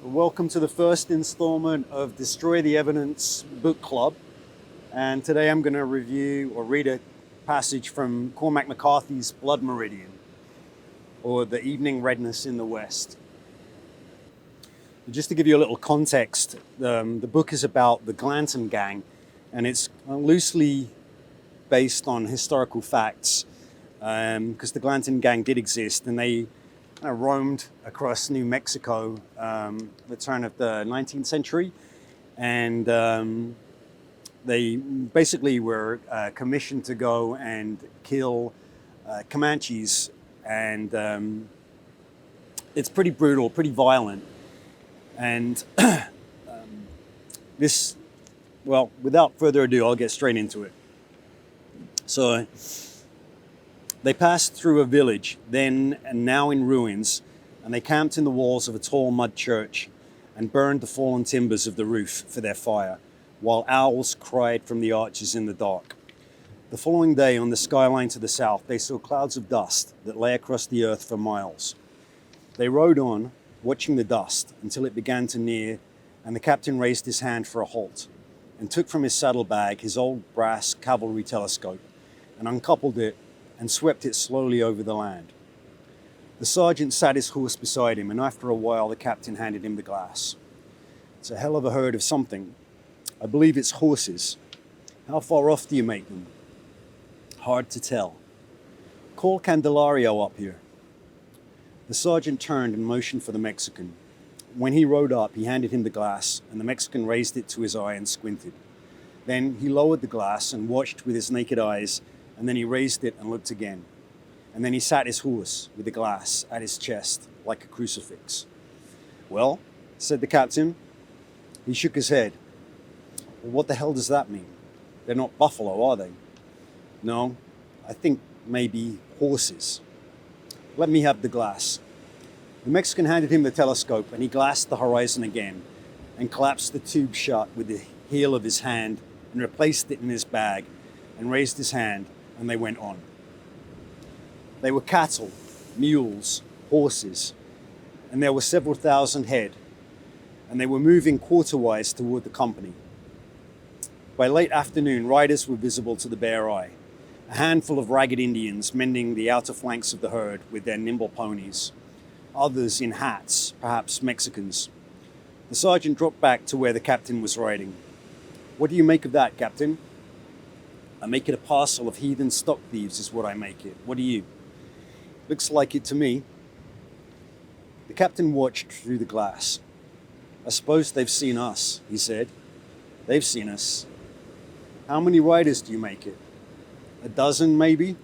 Welcome to the first installment of Destroy the Evidence Book Club. And today I'm going to review or read a passage from Cormac McCarthy's Blood Meridian, or The Evening Redness in the West. Just to give you a little context, the book is about the Glanton Gang, and it's loosely based on historical facts, because the Glanton Gang did exist, and they roamed across New Mexico the turn of the 19th century, and they basically were commissioned to go and kill Comanches, and it's pretty brutal, pretty violent. And this, well, without further ado, I'll get straight into it. So they passed through a village, then and now in ruins, and they camped in the walls of a tall mud church and burned the fallen timbers of the roof for their fire, while owls cried from the arches in the dark. The following day, on the skyline to the south, they saw clouds of dust that lay across the earth for miles. They rode on, watching the dust until it began to near, and the captain raised his hand for a halt and took from his saddlebag his old brass cavalry telescope and uncoupled it and swept it slowly over the land. The sergeant sat his horse beside him, and after a while the captain handed him the glass. "It's a hell of a herd of something. I believe it's horses. How far off do you make them?" "Hard to tell." "Call Candelario up here." The sergeant turned and motioned for the Mexican. When he rode up, he handed him the glass, and the Mexican raised it to his eye and squinted. Then he lowered the glass and watched with his naked eyes, and then he raised it and looked again. And then he sat his horse with the glass at his chest like a crucifix. "Well," said the captain. He shook his head. "Well, what the hell does that mean? They're not buffalo, are they?" "No, I think maybe horses." "Let me have the glass." The Mexican handed him the telescope, and he glassed the horizon again and collapsed the tube shut with the heel of his hand and replaced it in his bag and raised his hand, and they went on. They were cattle, mules, horses, and there were several thousand head, and they were moving quarterwise toward the company. By late afternoon, riders were visible to the bare eye, a handful of ragged Indians mending the outer flanks of the herd with their nimble ponies, others in hats, perhaps Mexicans. The sergeant dropped back to where the captain was riding. "What do you make of that, Captain?" "I make it a parcel of heathen stock thieves is what I make it. What do you?" "Looks like it to me." The captain watched through the glass. "I suppose they've seen us," he said. "They've seen us." "How many riders do you make it?" "A dozen, maybe?"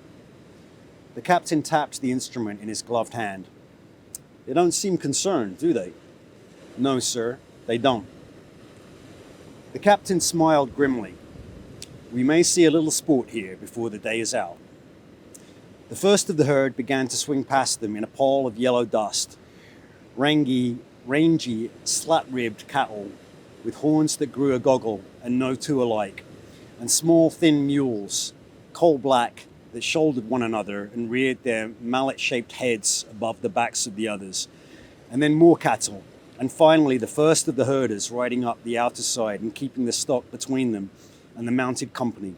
The captain tapped the instrument in his gloved hand. "They don't seem concerned, do they?" "No, sir, they don't." The captain smiled grimly. "We may see a little sport here before the day is out." The first of the herd began to swing past them in a pall of yellow dust. Rangy, slat-ribbed cattle with horns that grew a goggle and no two alike, and small, thin mules, coal-black, that shouldered one another and reared their mallet-shaped heads above the backs of the others, and then more cattle, and finally the first of the herders riding up the outer side and keeping the stock between them and the mounted company.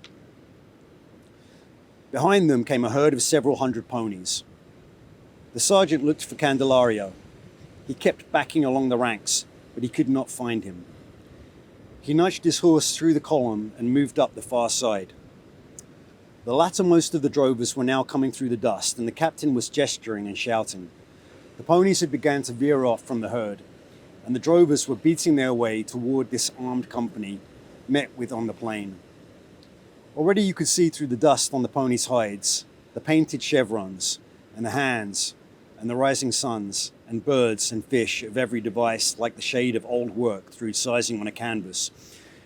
Behind them came a herd of several hundred ponies. The sergeant looked for Candelario. He kept backing along the ranks, but he could not find him. He nudged his horse through the column and moved up the far side. The lattermost of the drovers were now coming through the dust, and the captain was gesturing and shouting. The ponies had begun to veer off from the herd, and the drovers were beating their way toward this armed company met with on the plain. Already you could see through the dust on the ponies' hides, the painted chevrons, and the hands, and the rising suns, and birds and fish of every device like the shade of old work through sizing on a canvas.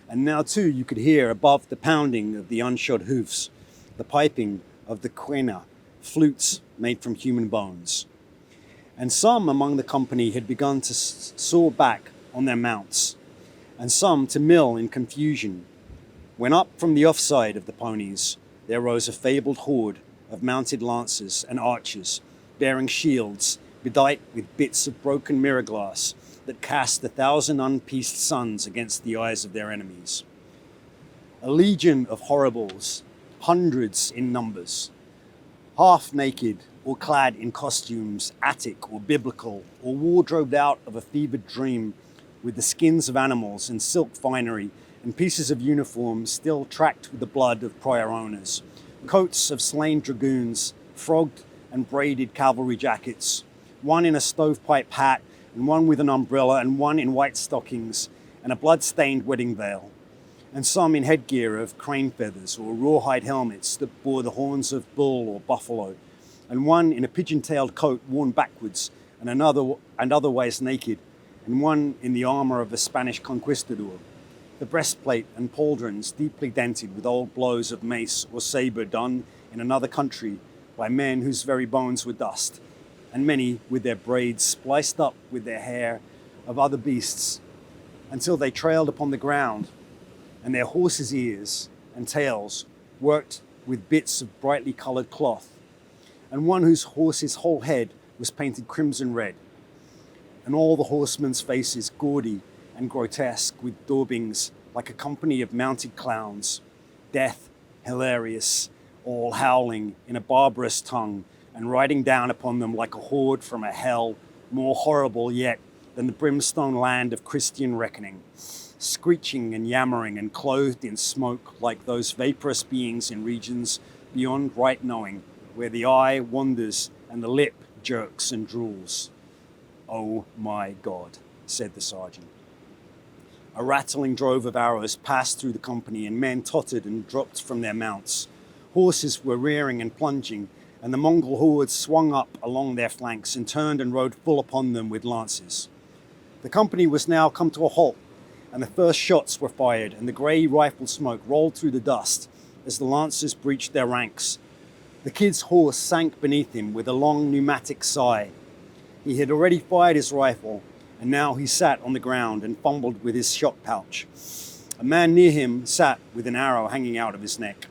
And now too you could hear above the pounding of the unshod hoofs, the piping of the quena, flutes made from human bones. And some among the company had begun to soar back on their mounts, and some to mill in confusion, when up from the offside of the ponies there rose a fabled horde of mounted lancers and archers, bearing shields bedight with bits of broken mirror glass that cast 1,000 unpieced suns against the eyes of their enemies. A legion of horribles, hundreds in numbers, half naked or clad in costumes Attic or biblical, or wardrobed out of a fevered dream with the skins of animals and silk finery and pieces of uniform still tracked with the blood of prior owners, coats of slain dragoons, frogged and braided cavalry jackets, one in a stovepipe hat and one with an umbrella and one in white stockings and a blood-stained wedding veil, and some in headgear of crane feathers or rawhide helmets that bore the horns of bull or buffalo, and one in a pigeon-tailed coat worn backwards and otherwise naked, and one in the armor of a Spanish conquistador, the breastplate and pauldrons deeply dented with old blows of mace or saber done in another country by men whose very bones were dust, and many with their braids spliced up with their hair of other beasts until they trailed upon the ground, and their horses' ears and tails worked with bits of brightly coloured cloth, and one whose horse's whole head was painted crimson red, and all the horsemen's faces gaudy and grotesque with daubings like a company of mounted clowns, death, hilarious, all howling in a barbarous tongue and riding down upon them like a horde from a hell more horrible yet than the brimstone land of Christian reckoning, screeching and yammering and clothed in smoke like those vaporous beings in regions beyond right knowing, where the eye wanders and the lip jerks and drools. "Oh my God," said the sergeant. A rattling drove of arrows passed through the company, and men tottered and dropped from their mounts. Horses were rearing and plunging, and the Mongol hordes swung up along their flanks and turned and rode full upon them with lances. The company was now come to a halt, and the first shots were fired, and the grey rifle smoke rolled through the dust as the lancers breached their ranks. The kid's horse sank beneath him with a long pneumatic sigh. He had already fired his rifle, and now he sat on the ground and fumbled with his shot pouch. A man near him sat with an arrow hanging out of his neck.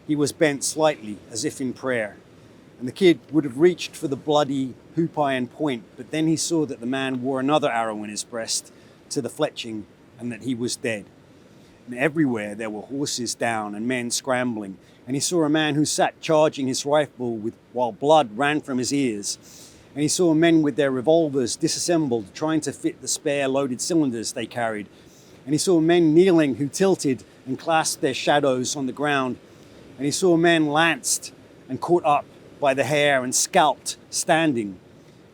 He was bent slightly, as if in prayer, and the kid would have reached for the bloody hoop-iron point, but then he saw that the man wore another arrow in his breast to the fletching, and that he was dead. And everywhere there were horses down and men scrambling, and he saw a man who sat charging his rifle while blood ran from his ears. And he saw men with their revolvers disassembled, trying to fit the spare loaded cylinders they carried. And he saw men kneeling who tilted and clasped their shadows on the ground. And he saw men lanced and caught up by the hair and scalped standing.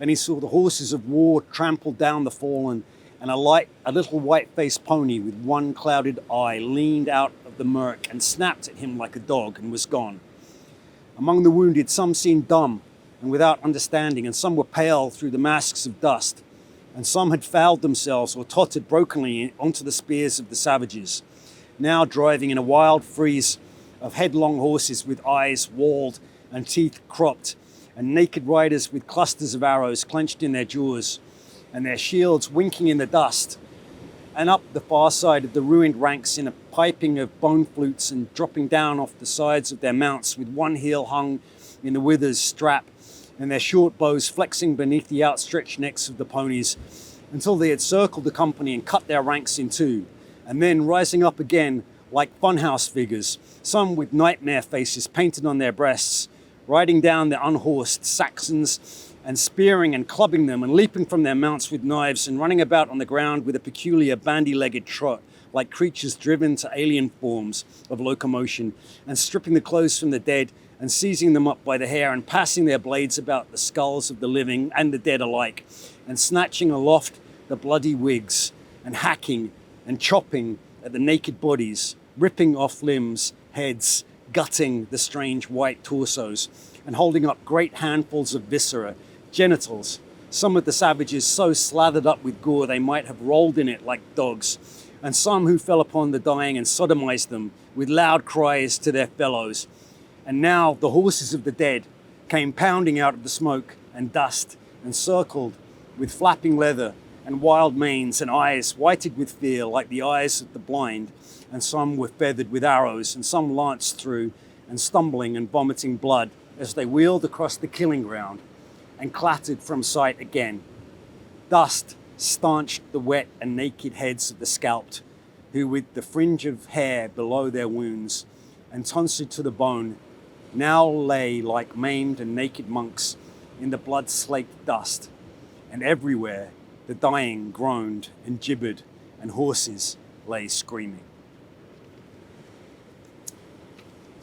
And he saw the horses of war trampled down the fallen, and a little white-faced pony with one clouded eye leaned out of the murk and snapped at him like a dog and was gone. Among the wounded, some seemed dumb and without understanding, and some were pale through the masks of dust, and some had fouled themselves or tottered brokenly onto the spears of the savages, now driving in a wild freeze of headlong horses with eyes walled and teeth cropped, and naked riders with clusters of arrows clenched in their jaws, and their shields winking in the dust, and up the far side of the ruined ranks in a piping of bone flutes, and dropping down off the sides of their mounts with one heel hung in the wither's strap, and their short bows flexing beneath the outstretched necks of the ponies, until they had circled the company and cut their ranks in two, and then rising up again like funhouse figures, some with nightmare faces painted on their breasts, riding down the unhorsed Saxons and spearing and clubbing them and leaping from their mounts with knives and running about on the ground with a peculiar bandy-legged trot like creatures driven to alien forms of locomotion, and stripping the clothes from the dead and seizing them up by the hair and passing their blades about the skulls of the living and the dead alike, and snatching aloft the bloody wigs, and hacking and chopping at the naked bodies, ripping off limbs, heads, gutting the strange white torsos, and holding up great handfuls of viscera, genitals, some of the savages so slathered up with gore they might have rolled in it like dogs, and some who fell upon the dying and sodomized them with loud cries to their fellows. And now the horses of the dead came pounding out of the smoke and dust, and circled with flapping leather and wild manes and eyes whited with fear like the eyes of the blind, and some were feathered with arrows, and some lanced through, and stumbling and vomiting blood as they wheeled across the killing ground and clattered from sight again. Dust stanched the wet and naked heads of the scalped, who with the fringe of hair below their wounds and tonsured to the bone, now lay like maimed and naked monks in the blood-slaked dust, and everywhere the dying groaned and gibbered, and horses lay screaming.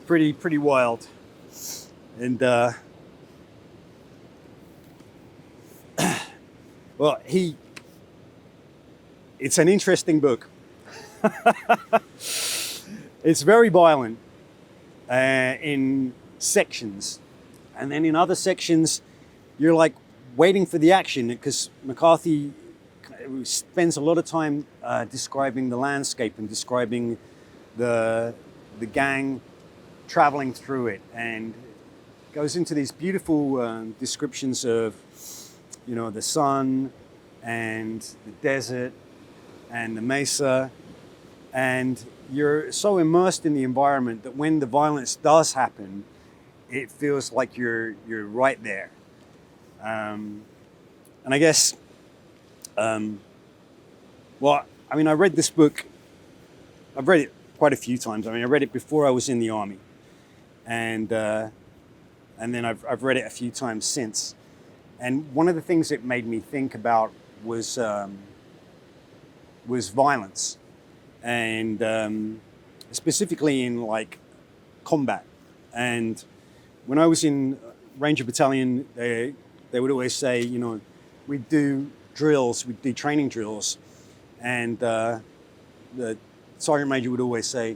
Pretty wild. And well, it's an interesting book. It's very violent in sections, and then in other sections you're like waiting for the action, because McCarthy spends a lot of time describing the landscape and describing the gang traveling through it, and goes into these beautiful descriptions of, you know, the sun and the desert and the mesa, and you're so immersed in the environment that when the violence does happen, it feels like you're right there. And I guess, well, I mean, I read this book. I've read it quite a few times. I mean, I read it before I was in the army, and then I've read it a few times since. And one of the things it made me think about was violence, and specifically in like combat. And when I was in Ranger Battalion, they would always say, you know, we'd do drills, we'd do training drills, and the sergeant major would always say,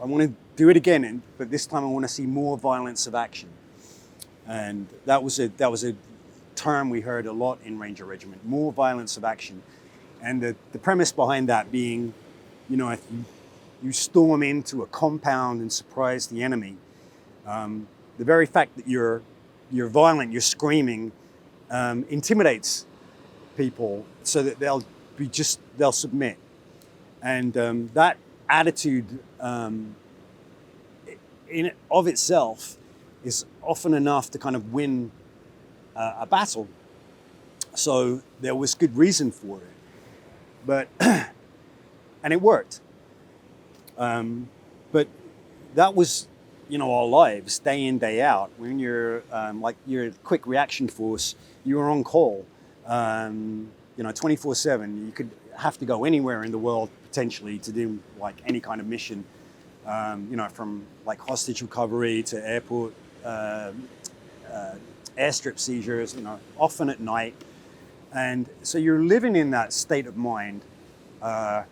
I want to do it again, but this time I want to see more violence of action. And that was a term we heard a lot in Ranger Regiment, more violence of action. And the premise behind that being, you know, if you storm into a compound and surprise the enemy, the very fact that you're violent, you're screaming, intimidates people so that they'll submit. And that attitude in of itself is often enough to kind of win a battle. So there was good reason for it, but and it worked. But that was, you know, our lives day in, day out. When you're like you're a quick reaction force, you were on call, you know, 24/7. You could have to go anywhere in the world potentially to do like any kind of mission, you know, from like hostage recovery to airport airstrip seizures, you know, often at night. And so you're living in that state of mind, kind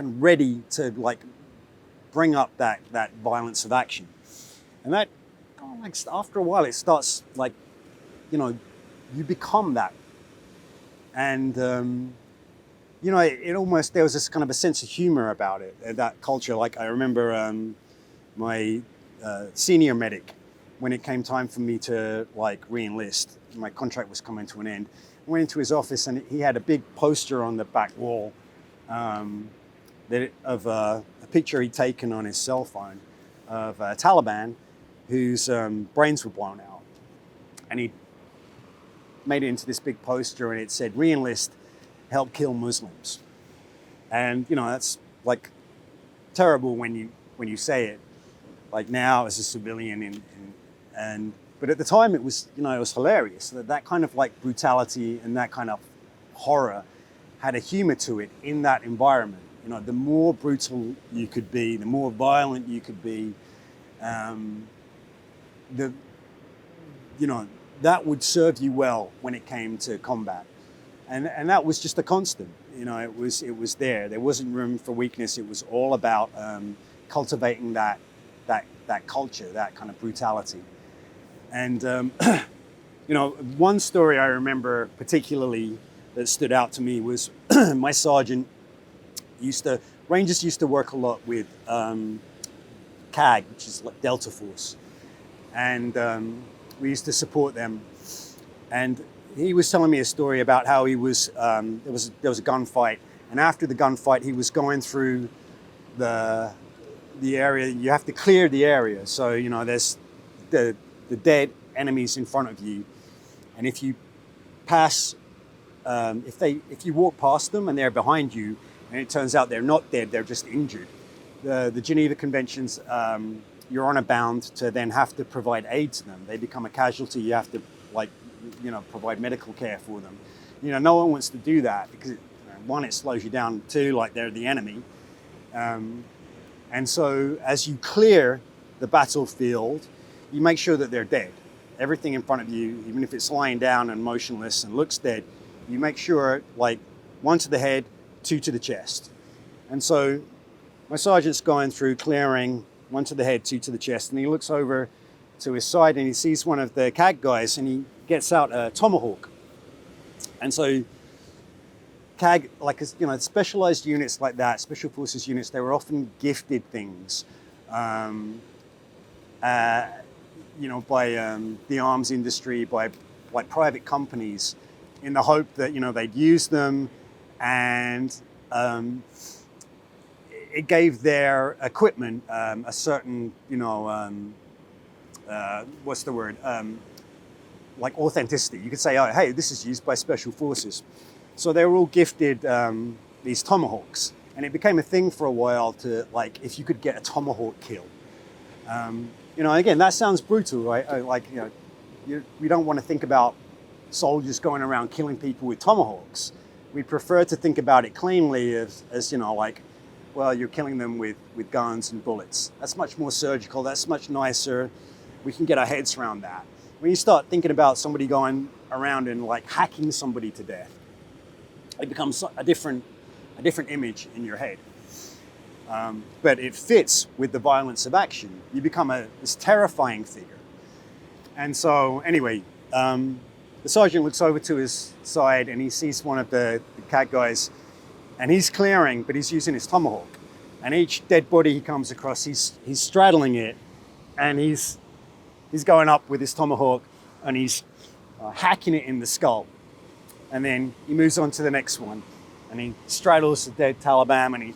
of ready to like bring up that violence of action. And that, like, after a while, it starts like, you know, you become that. And, you know, it almost, there was this kind of a sense of humor about it, that culture. Like I remember my senior medic, when it came time for me to like re-enlist, my contract was coming to an end. I went into his office and he had a big poster on the back wall of a picture he'd taken on his cell phone of a Taliban whose brains were blown out. And he made it into this big poster and it said, "Re-enlist, help kill Muslims." And, you know, that's like terrible when you say it, like now as a civilian, but at the time it was, you know, it was hilarious. That kind of like brutality and that kind of horror had a humor to it in that environment. You know, the more brutal you could be, the more violent you could be, you know, that would serve you well when it came to combat. And that was just a constant. You know, it was there. There wasn't room for weakness. It was all about cultivating that culture, that kind of brutality. And you know, one story I remember particularly that stood out to me was my sergeant Rangers used to work a lot with CAG, which is like Delta Force, and we used to support them. And he was telling me a story about how he was there was a gunfight, and after the gunfight he was going through the the area, you have to clear the area. So, you know, there's the dead enemies in front of you. And if you pass, if you walk past them and they're behind you, and it turns out they're not dead, they're just injured. The Geneva Conventions, you're on a bound to then have to provide aid to them. They become a casualty. You have to, like, you know, provide medical care for them. You know, no one wants to do that because, one, it slows you down. Two, like, they're the enemy. And so as you clear the battlefield, you make sure that they're dead. Everything in front of you, even if it's lying down and motionless and looks dead, you make sure, like, 1 to the head, 2 to the chest. And so my sergeant's going through clearing 1 to the head, 2 to the chest, and he looks over to his side and he sees one of the CAG guys and he gets out a tomahawk. And so CAG, like, you know, specialized units like that, special forces units, they were often gifted things, you know, by the arms industry, by like private companies, in the hope that, you know, they'd use them, and it gave their equipment a certain, you know, what's the word? Like authenticity. You could say, oh, hey, this is used by special forces. So they were all gifted these tomahawks, and it became a thing for a while to, like, if you could get a tomahawk kill. You know, again, that sounds brutal, right? Like, you know, we don't want to think about soldiers going around killing people with tomahawks. We prefer to think about it cleanly as you know, like, well, you're killing them with guns and bullets. That's much more surgical. That's much nicer. We can get our heads around that. When you start thinking about somebody going around and, like, hacking somebody to death, it becomes a different image in your head. But it fits with the violence of action. You become this terrifying figure. And so anyway, the sergeant looks over to his side and he sees one of the CAG guys, and he's clearing, but he's using his tomahawk. And each dead body he comes across, he's straddling it, and he's going up with his tomahawk, and he's hacking it in the skull. And then he moves on to the next one, and he straddles the dead Taliban, and he's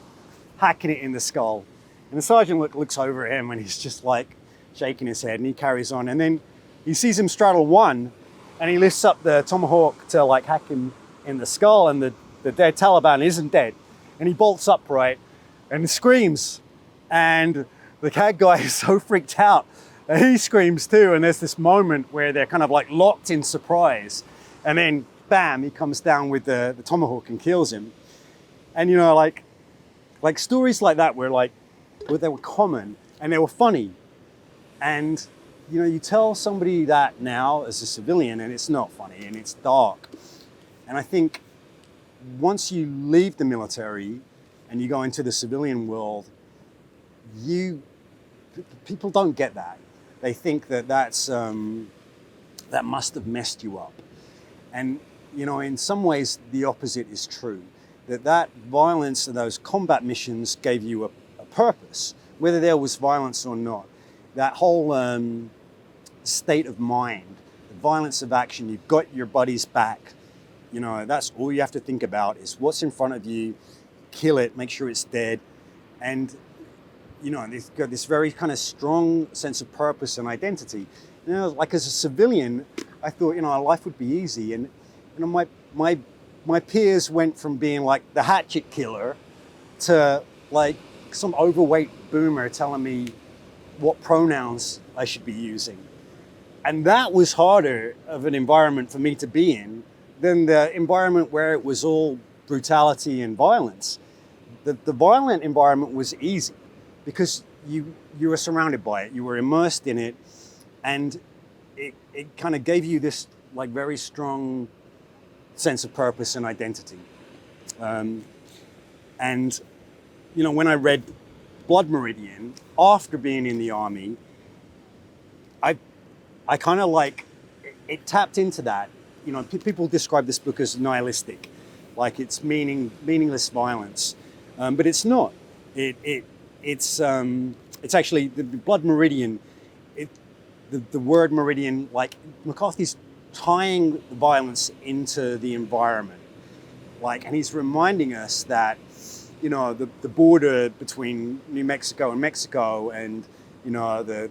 hacking it in the skull. And the sergeant looks over at him, and he's just, like, shaking his head, and he carries on. And then he sees him straddle one, and he lifts up the tomahawk to, like, hack him in the skull, and the dead Taliban isn't dead. And he bolts upright and screams. And the CAG guy is so freaked out, and he screams too. And there's this moment where they're kind of, like, locked in surprise. And then, bam, he comes down with the tomahawk and kills him. And, you know, like stories like that were, like, they were common and they were funny. And, you know, you tell somebody that now as a civilian and it's not funny and it's dark. And I think once you leave the military and you go into the civilian world, people don't get that. They think that that must have messed you up. And, you know, in some ways the opposite is true. That violence and those combat missions gave you a purpose, whether there was violence or not. That whole state of mind, the violence of action, you've got your buddies back. You know, that's all you have to think about is what's in front of you, kill it, make sure it's dead. And, you know, they've got this very kind of strong sense of purpose and identity. You know, like as a civilian, I thought, you know, life would be easy. And, you know, my peers went from being like the hatchet killer to, like, some overweight boomer telling me what pronouns I should be using. And that was harder of an environment for me to be in than the environment where it was all brutality and violence. The violent environment was easy because you were surrounded by it, you were immersed in it, and it kind of gave you this, like, very strong sense of purpose and identity. And, you know, when I read Blood Meridian after being in the army, I kind of, like, it tapped into that. You know, people describe this book as nihilistic, like it's meaningless violence, but it's not. It's actually the Blood Meridian. The word meridian, like, McCarthy's tying the violence into the environment, like, and he's reminding us that the border between New Mexico and Mexico, and the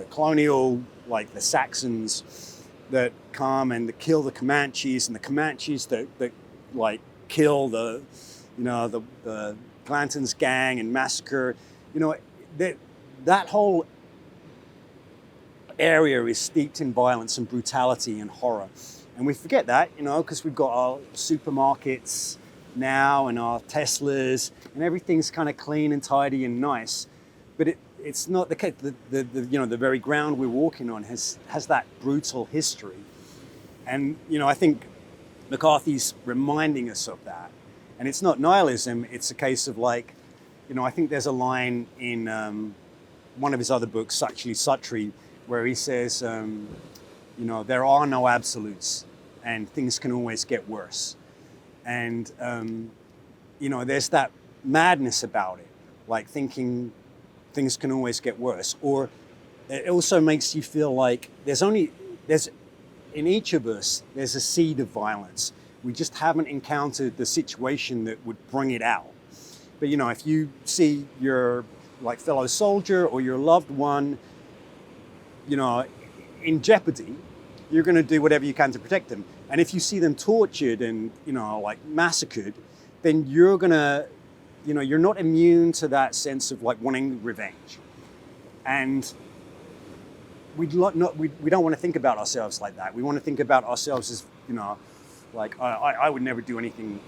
colonial, like the Saxons that come and kill the Comanches, and the Comanches that like kill the Clanton's gang and massacre. That whole area is steeped in violence and brutality and horror. And we forget that, because we've got our supermarkets now and our Teslas, and everything's kind of clean and tidy and nice. But it's not the case. The very ground we're walking on has that brutal history. And, I think McCarthy's reminding us of that. And it's not nihilism, it's a case of like, I think there's a line in one of his other books, actually Suttree, where he says, there are no absolutes and things can always get worse. And, there's that madness about it, like thinking things can always get worse. Or it also makes you feel like in each of us, there's a seed of violence. We just haven't encountered the situation that would bring it out. But, if you see your fellow soldier or your loved one, in jeopardy, you're going to do whatever you can to protect them. And if you see them tortured and, massacred, then you're going to, you're not immune to that sense of wanting revenge. And we don't want to think about ourselves like that. We want to think about ourselves as, I would never do anything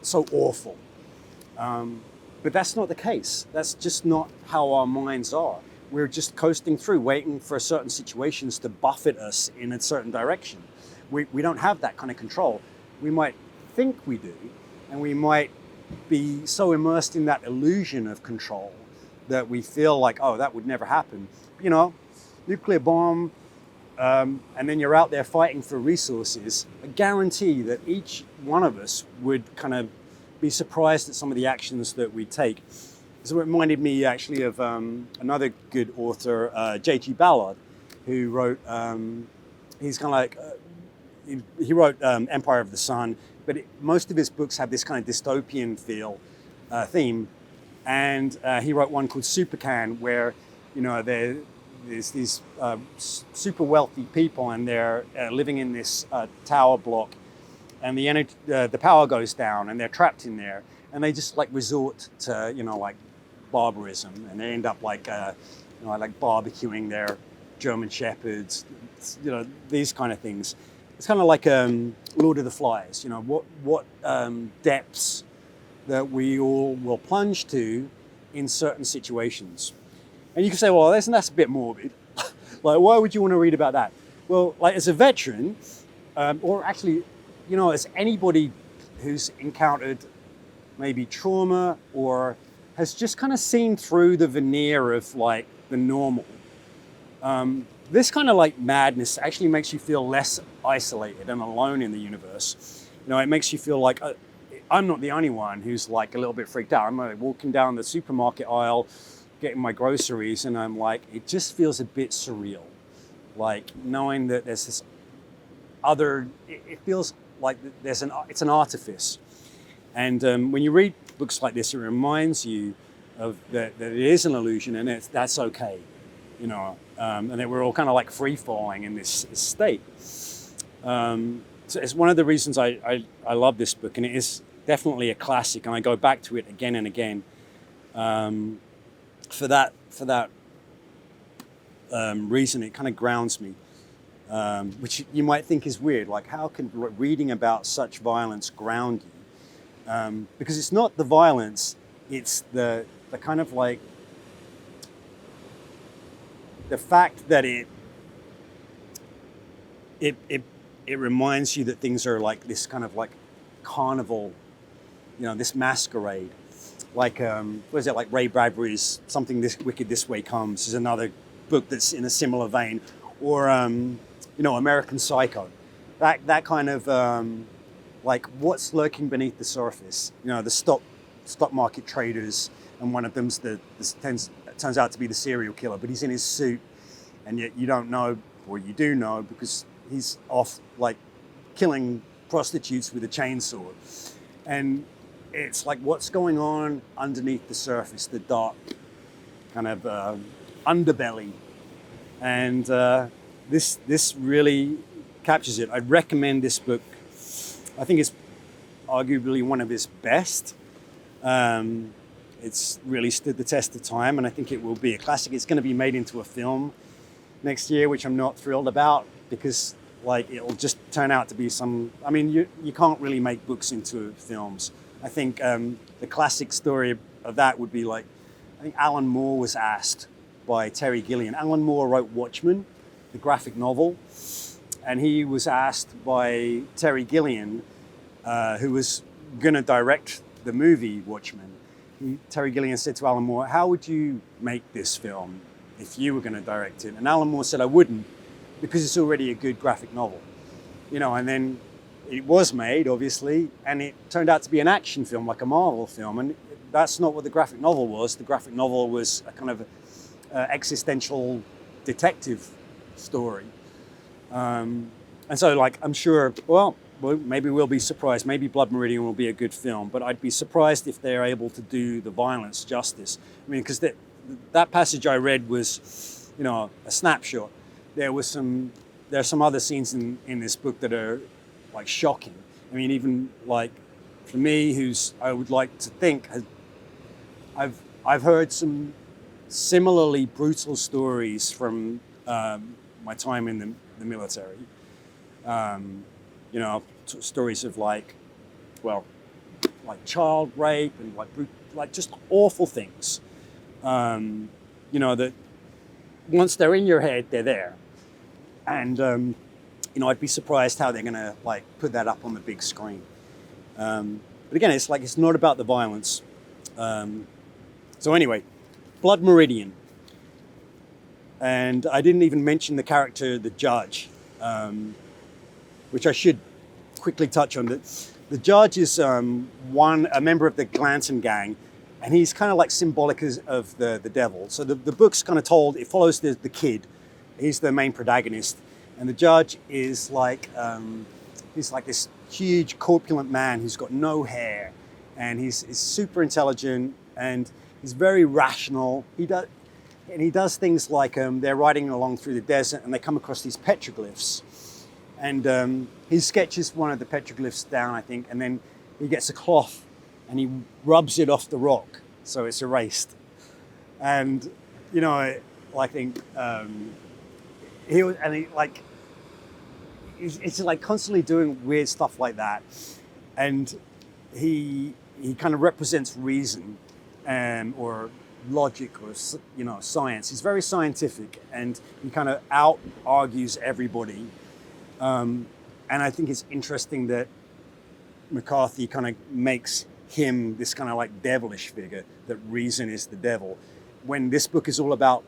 so awful. But that's not the case. That's just not how our minds are. We're just coasting through, waiting for certain situations to buffet us in a certain direction. We don't have that kind of control. We might think we do, and we might be so immersed in that illusion of control that we feel like, oh, that would never happen. Nuclear bomb, and then you're out there fighting for resources. I guarantee that each one of us would kind of be surprised at some of the actions that we take. So it reminded me actually of another good author, J.G. Ballard, who wrote, he's kind of like, he wrote Empire of the Sun, but most of his books have this kind of dystopian theme. And he wrote one called Supercan, where, there's these super wealthy people, and they're living in this tower block, and the power goes down, and they're trapped in there, and they just resort to barbarism, and they end up barbecuing their German shepherds, these kind of things. It's kind of like Lord of the Flies. What depths that we all will plunge to in certain situations. And you can say, well, that's a bit morbid. Why would you want to read about that? Well, as a veteran, or actually, as anybody who's encountered maybe trauma or has just kind of seen through the veneer of the normal, this kind of madness actually makes you feel less isolated and alone in the universe. It makes you feel like I'm not the only one who's a little bit freaked out. I'm walking down the supermarket aisle, getting my groceries, and I'm it just feels a bit surreal. Knowing that there's this other, it feels like it's an artifice. And when you read books like this, it reminds you of that it is an illusion, and that's okay, and that we're all kind of free falling in this state. So it's one of the reasons I love this book, and it is definitely a classic, and I go back to it again and again for that reason. It kind of grounds me, which you might think is weird. How can reading about such violence ground you? Because it's not the violence, it's the kind of the fact that it reminds you that things are this kind of carnival, this masquerade. What is it, Ray Bradbury's Something This Wicked This Way Comes is another book that's in a similar vein. Or, American Psycho. That kind of, what's lurking beneath the surface. The stock market traders, and one of them's turns out to be the serial killer, but he's in his suit, and yet you don't know, or you do know, because he's off killing prostitutes with a chainsaw. And it's like what's going on underneath the surface, the dark kind of underbelly. And this really captures it. I'd recommend this book. I think it's arguably one of his best. It's really stood the test of time, and I think it will be a classic. It's going to be made into a film next year, which I'm not thrilled about, because like it'll just turn out to be some, I mean, you can't really make books into films. I think the classic story of that would be like, I think Alan Moore was asked by Terry Gilliam. Alan Moore wrote Watchmen, the graphic novel, and he was asked by Terry Gilliam, who was going to direct the movie Watchmen. Terry Gilliam said to Alan Moore, how would you make this film if you were going to direct it? And Alan Moore said, I wouldn't, because it's already a good graphic novel. You know, and then it was made, obviously, and it turned out to be an action film, like a Marvel film, and that's not what the graphic novel was. The graphic novel was a kind of existential detective story. And so, like, I'm sure, well, maybe we'll be surprised. Maybe Blood Meridian will be a good film, but I'd be surprised if they're able to do the violence justice. I mean, because that passage I read was, you know, a snapshot. There are some other scenes in this book that are like shocking. I mean, even like for me, I would like to think, I've heard some similarly brutal stories from my time in the military. You know, stories of like child rape and like just awful things. You know, that once they're in your head, they're there. And, you know, I'd be surprised how they're going to like put that up on the big screen. But again, it's not about the violence. So anyway, Blood Meridian. And I didn't even mention the character, the judge, which I should quickly touch on. The judge is a member of the Glanton gang, and he's kind of like symbolic of the devil. So the book's kind of told, it follows the kid. He's the main protagonist, and the judge is like, he's like this huge corpulent man who's got no hair, and he's super intelligent, and he's very rational. He does things like they're riding along through the desert, and they come across these petroglyphs, and he sketches one of the petroglyphs down, I think, and then he gets a cloth and he rubs it off the rock so it's erased. And you know, I think he's like constantly doing weird stuff like that, and he kind of represents reason or logic or, you know, science. He's very scientific, and he kind of out argues everybody. And I think it's interesting that McCarthy kind of makes him this kind of like devilish figure, that reason is the devil, when this book is all about,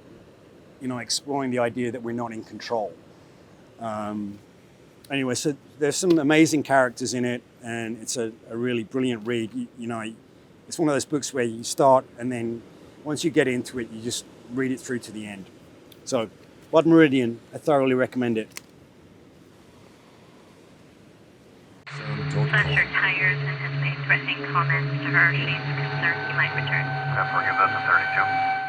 you know, exploring the idea that we're not in control. Anyway, so there's some amazing characters in it, and it's a really brilliant read. You know, it's one of those books where you start, and then once you get into it, you just read it through to the end. So, Blood Meridian, I thoroughly recommend it. Slashed her tires and has made threatening comments to her. She's concerned he might return. Forgive us at 32.